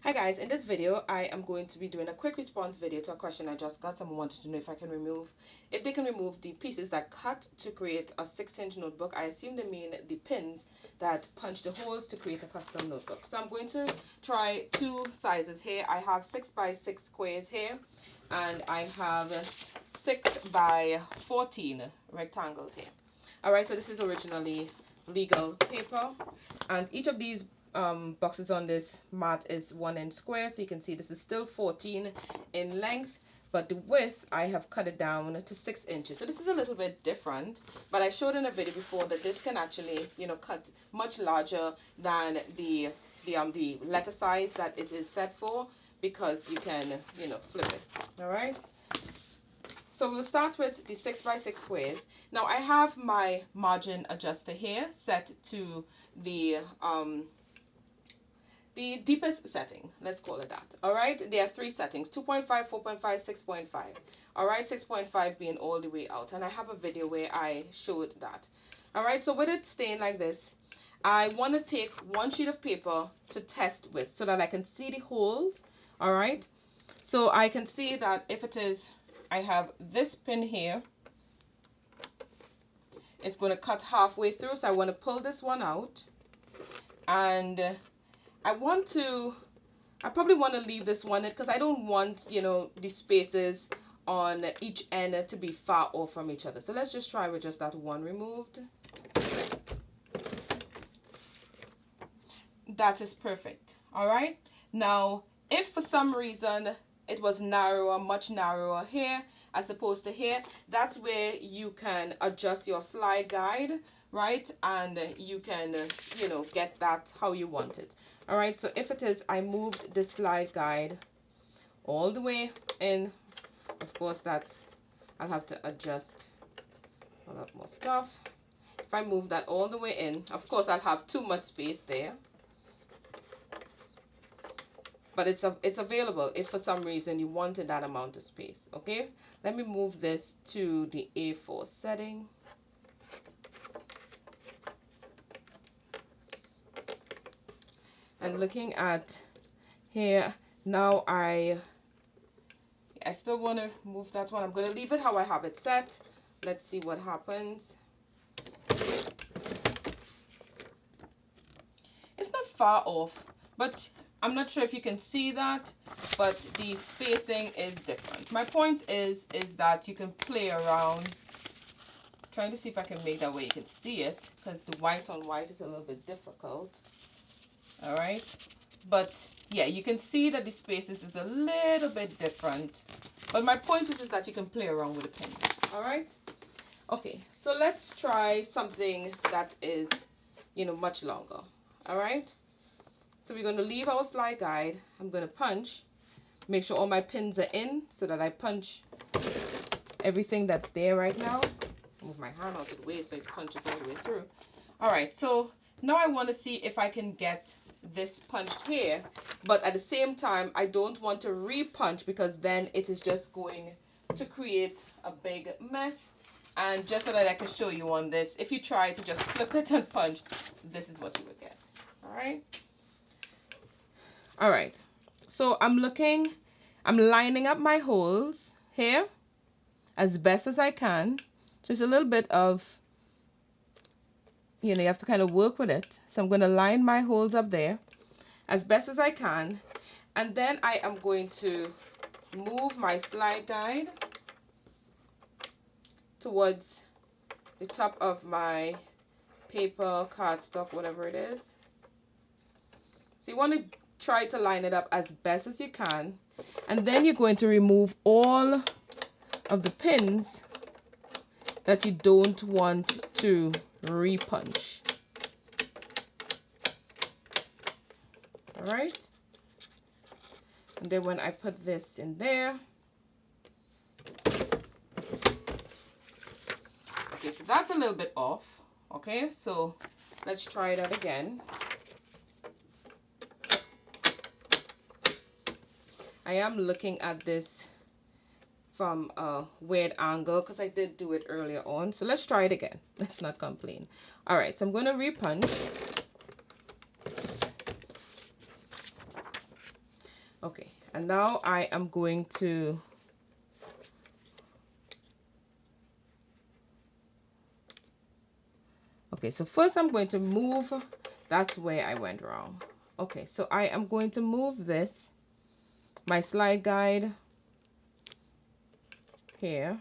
Hi guys, in this video I am going to be doing a quick response video to a question I just got. Someone wanted to know if they can remove the pieces that cut to create a 6-inch notebook. I assume they mean the pins that punch the holes to create a custom notebook. So I'm going to try two sizes here. I have 6x6 squares here, and I have 6x14 rectangles here. Alright, so this is originally legal paper, and each of these boxes on this mat is 1 inch square, so you can see this is still 14 in length, but the width I have cut it down to 6 inches. So this is a little bit different, but I showed in a video before that this can actually, cut much larger than the letter size that it is set for, because you can, flip it. All right. So we'll start with the 6x6 squares. Now I have my margin adjuster here set to the deepest setting, let's call it that. All right, there are 3 settings: 2.5, 4.5, 6.5. All right, 6.5 being all the way out, and I have a video where I showed that. All right, so with it staying like this, I want to take one sheet of paper to test with so that I can see the holes. All right, so I can see that if it is, I have this pin here, it's going to cut halfway through, so I want to pull this one out, and I probably want to leave this one in, because I don't want, the spaces on each end to be far off from each other. So let's just try with just that one removed. That is perfect. All right. Now, if for some reason it was narrower, much narrower here as opposed to here, that's where you can adjust your slide guide, right? And you can, get that how you want it. All right, so if it is, I moved the slide guide all the way in. Of course, I'll have to adjust a lot more stuff. If I move that all the way in, of course, I'll have too much space there. But it's available if for some reason you wanted that amount of space, okay? Let me move this to the A4 setting. And looking at here, now I still want to move that one. I'm going to leave it how I have it set. Let's see what happens. It's not far off, but I'm not sure if you can see that, but the spacing is different. My point is that you can play around. Trying to see if I can make that way you can see it, because the white on white is a little bit difficult. All right, but yeah, you can see that the spaces is a little bit different, but my point is that you can play around with the pins. All right, okay, so let's try something that is, much longer. All right, so we're going to leave our slide guide. I'm going to punch, make sure all my pins are in so that I punch everything that's there right now. Move my hand out of the way so it punches all the way through. All right, so now I want to see if I can get this punched here, but at the same time I don't want to re-punch, because then it is just going to create a big mess. And just so that I can show you on this, if you try to just flip it and punch, this is what you would get. All right, so I'm lining up my holes here as best as I can. So it's a little bit of, you have to kind of work with it. So I'm going to line my holes up there as best as I can. And then I am going to move my slide guide towards the top of my paper, cardstock, whatever it is. So you want to try to line it up as best as you can. And then you're going to remove all of the pins that you don't want to re-punch. All right, and then when I put this in there, okay, so that's a little bit off. Okay, so let's try that again. I am looking at this from a weird angle because I did do it earlier on. So let's try it again. Let's not complain. All right, so I'm going to re-punch. Okay, and now I am going to so first I'm going to move, that's where I went wrong. Okay, so I am going to move this, my slide guide here.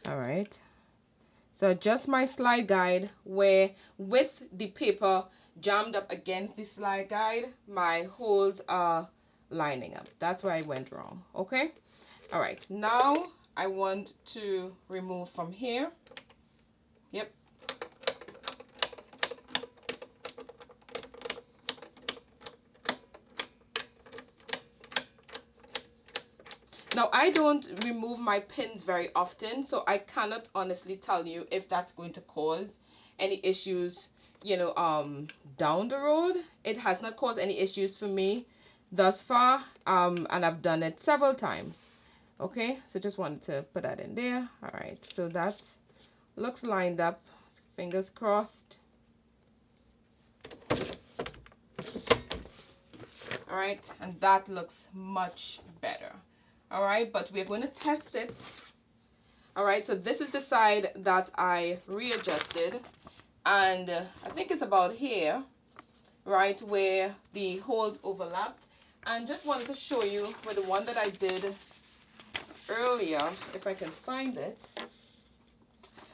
All right, so adjust my slide guide where with the paper jammed up against the slide guide, my holes are lining up. That's where I went wrong. Okay, all right, now I want to remove from here. Yep. Now, I don't remove my pins very often, so I cannot honestly tell you if that's going to cause any issues, you know, down the road. It has not caused any issues for me thus far, and I've done it several times. Okay, so just wanted to put that in there. All right, so that looks lined up. Fingers crossed. All right, and that looks much better. All right, but we're going to test it. All right, so this is the side that I readjusted, and I think it's about here, right, where the holes overlapped. And just wanted to show you with the one that I did earlier, if I can find it.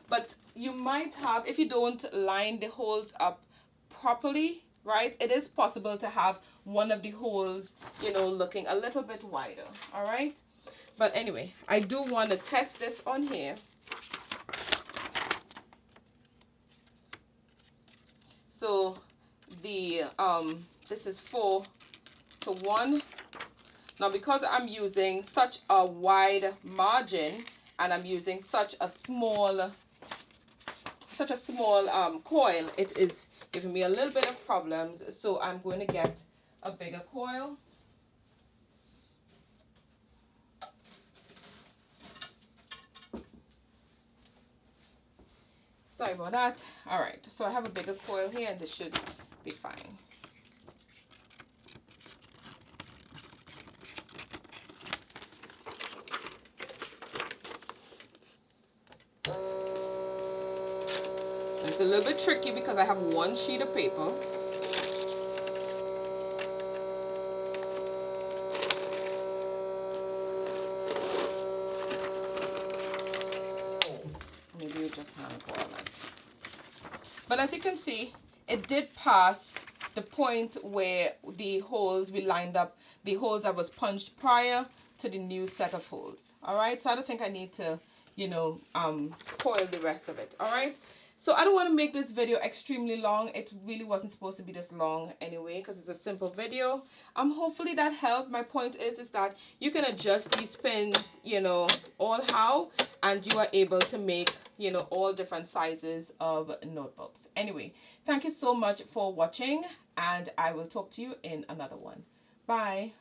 But you might have, if you don't line the holes up properly, right, it is possible to have one of the holes, you know, looking a little bit wider. All right, but anyway, I do want to test this on here. So the this is 4 to 1. Now, because I'm using such a wide margin and I'm using such a small coil, it is giving me a little bit of problems. So I'm going to get a bigger coil. Sorry about that. All right, so I have a bigger coil here, and this should be fine. It's a little bit tricky because I have one sheet of paper. Maybe you just hand coil it. But as you can see, it did pass the point where the holes, we lined up the holes that was punched prior to the new set of holes. All right, so I don't think I need to, you know, coil the rest of it. All right, so I don't want to make this video extremely long. It really wasn't supposed to be this long anyway, because it's a simple video. Hopefully that helped. My point is that you can adjust these pins, you know, all how, and you are able to make, you know, all different sizes of notebooks. Anyway, thank you so much for watching, and I will talk to you in another one. Bye.